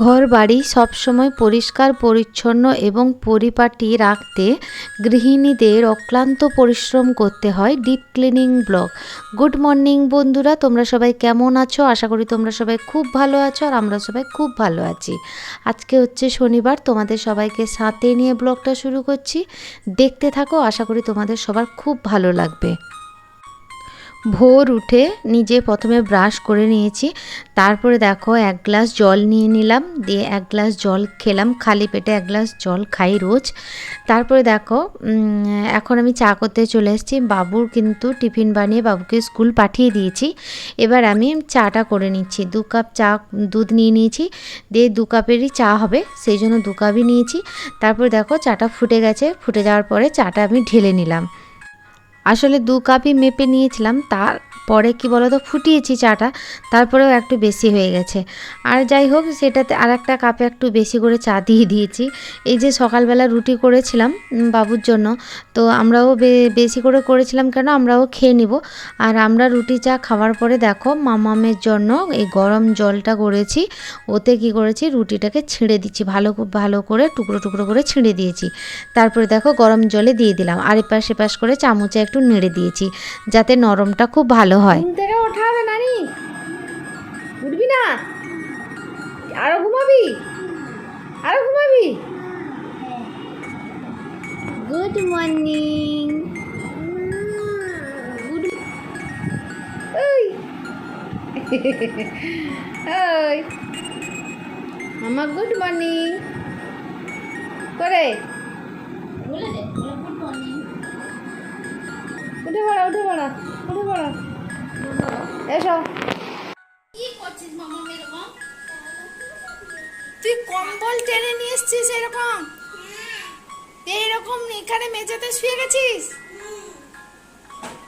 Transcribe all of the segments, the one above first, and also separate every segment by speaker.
Speaker 1: ঘর বাড়ি সবসময় পরিষ্কার পরিচ্ছন্ন এবং পরিপাটি রাখতে গৃহিণীদের অক্লান্ত পরিশ্রম করতে হয়। Deep cleaning blog. Good morning বন্ধুরা, তোমরা সবাই কেমন আছো? আশা করি তোমরা সবাই খুব ভালো আছো আর আমরা সবাই খুব ভালো আছি। আজকে হচ্ছে শনিবার, তোমাদের সবাইকে সাথে নিয়ে ব্লগটা শুরু করছি। দেখতে থাকো, আশা করি তোমাদের সবার খুব ভালো লাগবে। ভোর উঠে নিজে প্রথমে ব্রাশ করে নিয়েছি, তারপরে দেখো এক গ্লাস জল নিয়ে নিলাম, দিয়ে এক গ্লাস জল খেলাম। খালি পেটে এক গ্লাস জল খাই রোজ। তারপরে দেখো এখন আমি চা করতে চলে এসেছি। বাবুর কিন্তু টিফিন বানিয়ে বাবুকে স্কুল পাঠিয়ে দিয়েছি। এবার আমি চাটা করে নিচ্ছি। 2 কাপ চা দুধ নিয়ে নিয়েছি, দিয়ে 2 কাপেরই চা হবে, সেই জন্য 2 কাপই নিয়েছি। তারপরে দেখো চাটা ফুটে গেছে, ফুটে যাওয়ার পরে চাটা আমি ঢেলে নিলাম। আসলে 2 কাপই মেপে নিয়েছিলাম, তারপরে কি বলতো ফুটিয়েছি চাটা, তারপরেও একটু বেশি হয়ে গেছে। আর যাই হোক, সেটাতে আর একটা কাপে একটু বেশি করে চা দিয়ে দিয়েছি। এই যে সকালবেলা রুটি করেছিলাম বাবুর জন্য, তো আমরাও বেশি করে করেছিলাম, কেন আমরাও খেয়ে নিব। আর আমরা রুটি চা খাওয়ার পরে দেখো মামামের জন্য এই গরম জলটা করেছি, ওতে কি করেছি রুটিটাকে ছিঁড়ে দিচ্ছি, ভালো করে টুকরো টুকরো করে ছিঁড়ে দিয়েছি। তারপরে দেখো গরম জলে দিয়ে দিলাম, আর এপাশ এপাশ করে চামচে একটু নেড়ে দিয়েছি, যাতে নরমটা খুব ভালো হয়।
Speaker 2: ঘুম থেকে ওঠা হবে নানি, উঠবি না? আরো ঘুমাবি? আরো ঘুমাবি? Good morning. গুড ওই ওই মামা গুড মর্নিং করে বলে দে, গুড মর্নিং। উঠে পড়া, উঠে পড়া, উঠে পড়া, এসো। কি করছিস মামা? এরকম তুই কম্বল টেনে নিয়ে এসছিস, এরকম এইরকম এখানে মেঝেতে শুয়ে গেছিস?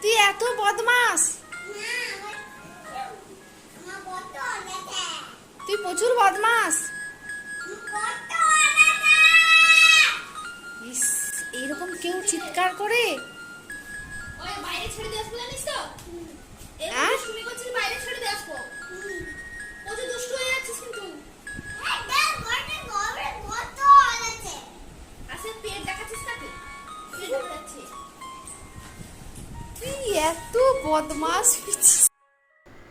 Speaker 2: তুই এত বদমাস, তুই প্রচুর বদমাস। এইরকম কেউ চিৎকার করে বাইরে ছেড়ে দিয়ে আসবো, জানিস তো? শুনে করছিস বাইরে ছেড়ে দিয়ে আসবো, প্রচুর দুষ্টু হয়ে যাচ্ছিস কিন্তু। পেট দেখাচ্ছিস নাকি? তুই এত বদমাস।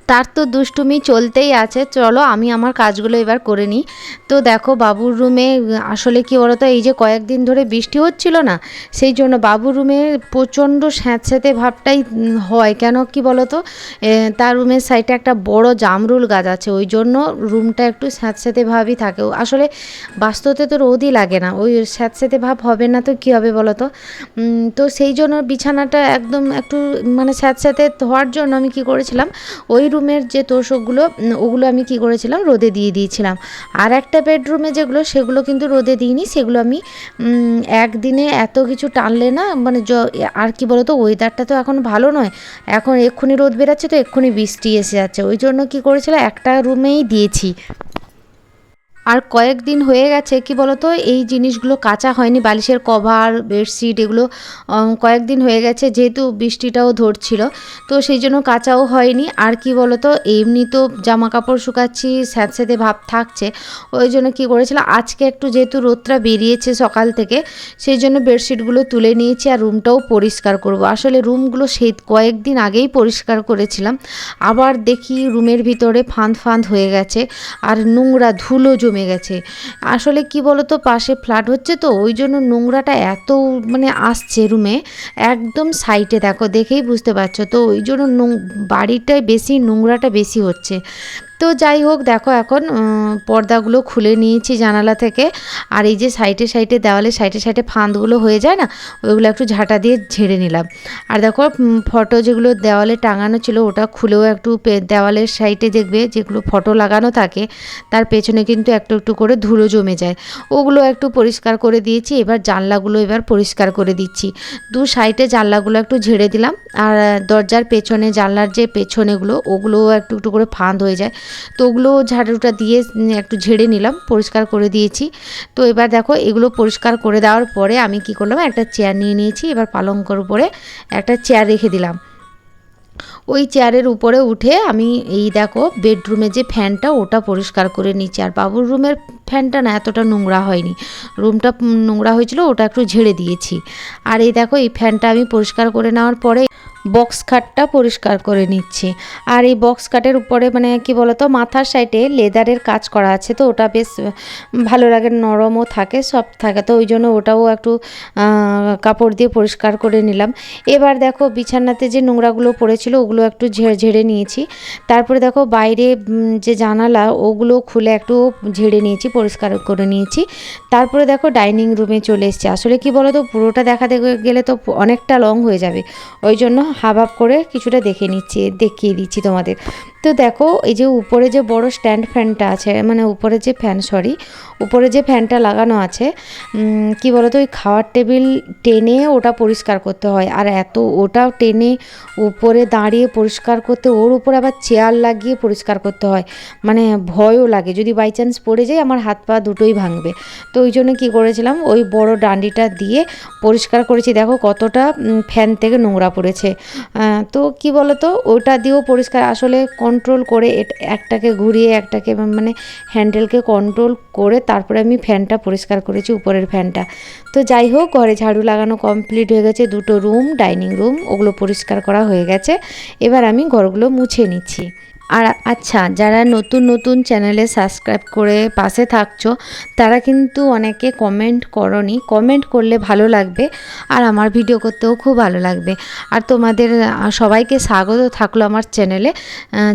Speaker 1: তার তো দুষ্টুমি চলতেই আছে। চলো আমি আমার কাজগুলো এবার করে নিই। তো দেখো বাবুর রুমে আসলে কি বলতো, এই যে কয়েকদিন ধরে বৃষ্টি হচ্ছিল না, সেই জন্য বাবুর রুমে প্রচণ্ড স্যাঁতস্যাঁতে ভাবটাই হয়। কেন কি বলতো, তার রুমের সাইডে একটা বড় জামরুল গাছ আছে, ওই জন্য রুমটা একটু স্যাঁতস্যাঁতে ভাবই থাকে। আসলে বাস্তবে তো রোদই লাগে না, ওই স্যাঁতস্যাঁতে ভাব হবে না তো কী হবে বলতো। তো সেই জন্য বিছানাটা একদম একটু মানে স্যাঁতস্যাঁতে হওয়ার জন্য আমি কি করেছিলাম, ওই রুমের যে তোষকগুলো ওগুলো আমি কি করেছিলাম রোদে দিয়ে দিয়েছিলাম। আর একটা বেডরুমে যেগুলো, সেগুলো কিন্তু রোদে দিইনি, সেগুলো আমি একদিনে এত কিছু টানলে না, মানে আর কি বলতো, ওয়েদারটা তো এখন ভালো নয়, এখন এক্ষুনি রোদ বেরাচ্ছে তো এক্ষুনি বৃষ্টি এসে যাচ্ছে, ওই জন্য কি করেছিলাম একটা রুমেই দিয়েছি। আর কয়েকদিন হয়ে গেছে কি বলতো, এই জিনিসগুলো কাচা হয়নি, বালিশের কভার বেডশিট এগুলো কয়েকদিন হয়ে গেছে, যেহেতু বৃষ্টিটাও ধরছিল, তো সেই জন্য কাচাও হয়নি। আর কি বলতো, এমনি তো জামা কাপড় শুকাচ্ছি, স্যাঁতস্যাঁতে ভাব থাকছে, ওই জন্য কী করেছিলাম আজকে একটু যেহেতু রোদটা বেরিয়েছে সকাল থেকে, সেই জন্য বেডশিটগুলো তুলে নিয়েছি আর রুমটাও পরিষ্কার করব। আসলে রুমগুলো সেই কয়েকদিন আগেই পরিষ্কার করেছিলাম, আবার দেখি রুমের ভিতরে ফাঁদ হয়ে গেছে আর নোংরা ধুলো জমে গেছে। আসলে কি বলতো, পাশে ফ্ল্যাট হচ্ছে তো ওই জন্য নোংরাটা এত মানে আসছে রুমে, একদম সাইডে দেখো, দেখেই বুঝতে পারছো তো, ওই জন্য বাড়িটায় বেশি নোংরাটা বেশি হচ্ছে। তো যাই হোক, দেখো এখন পর্দাগুলো খুলে নিয়েছি জানালা থেকে, আর এই যে সাইডে দেওয়ালে সাইডে ফাঁদগুলো হয়ে যায় না, ওইগুলো একটু ঝাঁটা দিয়ে ঝেড়ে নিলাম। আর দেখো ফটো যেগুলো দেওয়ালে টাঙানো ছিল ওটা খুলেও একটু দেওয়ালের সাইডে দেখবে যেগুলো ফটো লাগানো থাকে তার পেছনে কিন্তু একটু একটু করে ধুলো জমে যায়, ওগুলো একটু পরিষ্কার করে দিয়েছি। এবার জানলাগুলো পরিষ্কার করে দিচ্ছি, দু সাইডে জানলাগুলো একটু ঝেড়ে দিলাম। আর দরজার পেছনে জানলার যে পেছনেগুলো ওগুলোও একটু একটু করে ফাঁদ হয়ে যায়, তো ওগুলো ঝাড়ুটা দিয়ে একটু ঝেড়ে নিলাম, পরিষ্কার করে দিয়েছি। তো এবার দেখো এগুলো পরিষ্কার করে দেওয়ার পরে আমি কি করলাম, একটা চেয়ার নিয়ে নিয়েছি, এবার পালঙ্কর উপরে একটা চেয়ার রেখে দিলাম। ওই চেয়ারের উপরে উঠে আমি এই দেখো বেডরুমে যে ফ্যানটা ওটা পরিষ্কার করে নিচ্ছি। আর বাবুর রুমের ফ্যানটা না এতটা নোংরা হয়নি, রুমটা নোংরা হয়েছিল, ওটা একটু ঝেড়ে দিয়েছি। আর এই দেখো এই ফ্যানটা আমি পরিষ্কার করে নেওয়ার পরে বক্স খাটটা পরিষ্কার করে নিচ্ছি। আর এই বক্স খাটের উপরে মানে কি বলতো মাথার সাইডে লেদারের কাজ করা আছে, তো ওটা বেশ ভালো লাগে, নরমও থাকে, সব থাকে, তো ওই জন্য ওটাও একটু কাপড় দিয়ে পরিষ্কার করে নিলাম। এবার দেখো বিছানাতে যে নোংরাগুলো পড়েছিল ওগুলো একটু ঝেড়ে ঝেড়ে নিয়েছি। তারপরে দেখো বাইরে যে জানালা ওগুলো খুলে একটু ঝেড়ে নিয়েছি, পরিষ্কার করে নিয়েছি। তারপরে দেখো ডাইনিং রুমে চলে এসেছি। আসলে কি বলো তো পুরোটা দেখাতে গেলে তো অনেকটা লং হয়ে যাবে, ওই জন্য হাফ হাফ করে কিছুটা দেখিয়ে দিচ্ছি তোমাদের। তো দেখো এই যে উপরে যে বড় স্ট্যান্ড ফ্যানটা আছে, মানে উপরে যে উপরে যে ফ্যানটা লাগানো আছে, কি বলতো ওই খাওয়ার টেবিল টেনে ওটা পরিষ্কার করতে হয়। আর ওটাও টেনে উপরে দাঁড়িয়ে পরিষ্কার করতে, ওর উপরে আবার চেয়ার লাগিয়ে পরিষ্কার করতে হয়, মানে ভয়ও লাগে যদি বাই চান্স পড়ে যায় আমার হাত পা দুটোই ভাঙবে। তো ওই জন্য কী করেছিলাম ওই বড় ডান্ডিটা দিয়ে পরিষ্কার করেছি। দেখো কতটা ফ্যান থেকে নোংরা পড়েছে। তো কি বলতো ওটা দিয়েও পরিষ্কার, আসলে কন্ট্রোল করে একটাকে ঘুরিয়ে একটাকে মানে হ্যান্ডেলকে কন্ট্রোল করে তারপরে আমি ফ্যানটা পরিষ্কার করেছি, উপরের ফ্যানটা। তো যাই হোক ঘরে ঝাড়ু লাগানো কমপ্লিট হয়ে গেছে, দুটো রুম ডাইনিং রুম ওগুলো পরিষ্কার করা হয়ে গেছে। এবার আমি ঘরগুলো মুছে নিচ্ছি। আর আচ্ছা, যারা নতুন চ্যানেলে সাবস্ক্রাইব করে পাশে থাকছো তারা কিন্তু অনেকে কমেন্ট করনি, কমেন্ট করলে ভালো লাগবে আর আমার ভিডিও করতেও খুব ভালো লাগবে। আর তোমাদের সবাইকে স্বাগত থাকলো আমার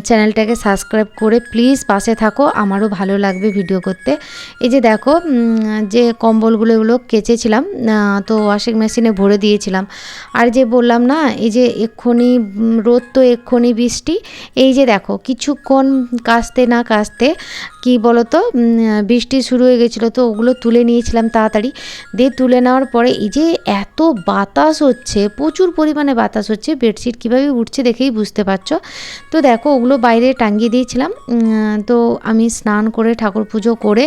Speaker 1: চ্যানেলটাকে সাবস্ক্রাইব করে প্লিজ পাশে থাকো, আমারও ভালো লাগবে ভিডিও করতে। এই যে দেখো যে কম্বলগুলো এগুলো কেচেছিলাম, তো ওয়াশিং মেশিনে ভরে দিয়েছিলাম। আর যে বললাম না এই যে এক্ষুনি রোদ তো এক্ষুনি বৃষ্টি, এই যে দেখো কিছুক্ষণ কাচতে না কাচতে কি বলতো বৃষ্টি শুরু হয়ে গেছিলো, তো ওগুলো তুলে নিয়েছিলাম তাড়াতাড়ি। দিয়ে তুলে নেওয়ার পরে এই যে এত বাতাস হচ্ছে, প্রচুর পরিমাণে বাতাস হচ্ছে, বেডশিট কীভাবে উঠছে দেখেই বুঝতে পারছো। তো দেখো ওগুলো বাইরে টাঙিয়ে দিয়েছিলাম। তো আমি স্নান করে ঠাকুর পুজো করে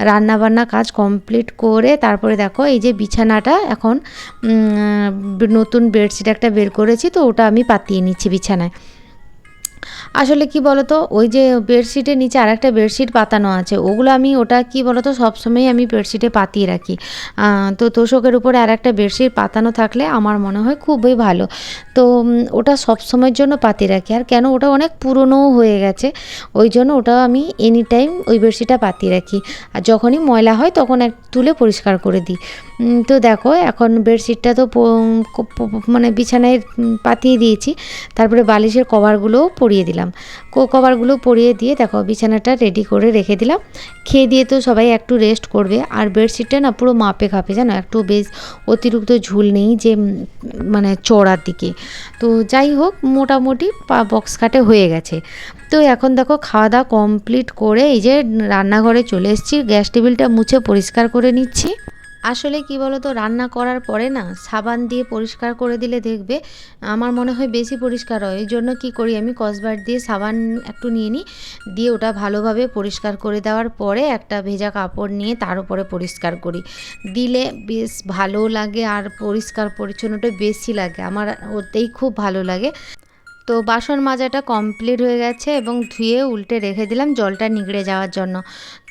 Speaker 1: রান্নাবান্না কাজ কমপ্লিট করে তারপরে দেখো এই যে বিছানাটা এখন নতুন বেডশিট একটা বের করেছি, তো ওটা আমি পাতিয়ে নিচ্ছি বিছানায়। আসলে কি বলতো ওই যে বেডশিটের নিচে আরেকটা বেডশিট পাতানো আছে, ওগুলো আমি ওটা কি বলতো সবসময় আমি বেডশিটে পাতিয়ে রাখি। তো তোষকের উপরে আরেকটা বেডশিট পাতানো থাকলে আমার মনে হয় খুবই ভালো, তো ওটা সবসময়ের জন্য পাতিয়ে রাখি। আর কেন ওটা অনেক পুরনোও হয়ে গেছে, ওই জন্য ওটাও আমি এনি টাইম ওই বেডশিটটা পাতিয়ে রাখি। আর যখনই ময়লা হয় তখন তুলে পরিষ্কার করে দিই। তো দেখো এখন বেডশিটটা তো মানে বিছানায় পাতিয়ে দিয়েছি, তারপরে বালিশের কভারগুলোও পরিয়ে দিলাম। কভারগুলো পরিয়ে দিয়ে দেখো বিছানাটা রেডি করে রেখে দিলাম। খেয়ে দিয়ে তো সবাই একটু রেস্ট করবে। আর বেডশিটটা না পুরো মাপে খাপে জানো, একটু বেশ অতিরিক্ত ঝুল নেই যে মানে চড়ার দিকে। তো যাই হোক মোটামুটি বক্স খাটে হয়ে গেছে। তো এখন দেখো খাওয়া দাওয়া কমপ্লিট করে এই যে রান্নাঘরে চলে এসেছি, গ্যাস টেবিলটা মুছে পরিষ্কার করে নিচ্ছি। আসলে কি বলো তো রান্না করার পরে না সাবান দিয়ে পরিষ্কার করে দিলে দেখবে আমার মনে হয় বেশি পরিষ্কার হয়। এই জন্য কী করি আমি কসবার দিয়ে সাবান একটু নিয়ে নিই, দিয়ে ওটা ভালোভাবে পরিষ্কার করে দেওয়ার পরে একটা ভেজা কাপড় নিয়ে তার উপরে পরিষ্কার করি, দিলে বেশ ভালো লাগে আর পরিষ্কার পরিচ্ছন্নটা বেশি লাগে, আমার ওতেই খুব ভালো লাগে। তো বাসন মাজাটা কমপ্লিট হয়ে গেছে এবং ধুয়ে উল্টে রেখে দিলাম জলটা নিগড়ে যাওয়ার জন্য।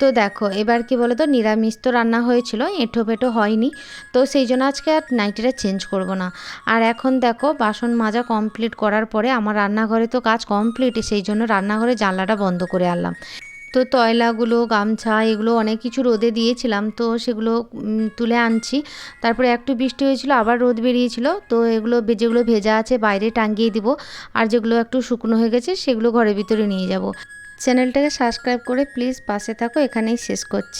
Speaker 1: তো দেখো এবার কি বলো তো নিরামিষ তো রান্না হয়েছিল, এঁঠো পেটো হয়নি, তো সেই জন্য আজকে আর নাইটিটা চেঞ্জ করব না। আর এখন দেখো বাসন মাজা কমপ্লিট করার পরে আমার রান্নাঘরে তো কাজ কমপ্লিট, সেই জন্য রান্নাঘরে জানলাটা বন্ধ করে আনলাম। তো তয়লাগুলো গামছা এগুলো অনেক কিছু রোদে দিয়েছিলাম, তো সেগুলো তুলে আনছি। তারপরে একটু বৃষ্টি হয়েছিল আবার রোদ বেরিয়েছিল, তো এগুলো যেগুলো ভেজা আছে বাইরে টাঙিয়ে দিব, আর যেগুলো একটু শুকনো হয়ে গেছে সেগুলো ঘরের ভিতরে নিয়ে যাব। চ্যানেলটাকে সাবস্ক্রাইব করে প্লিজ পাশে থাকো, এখানেই শেষ করছি।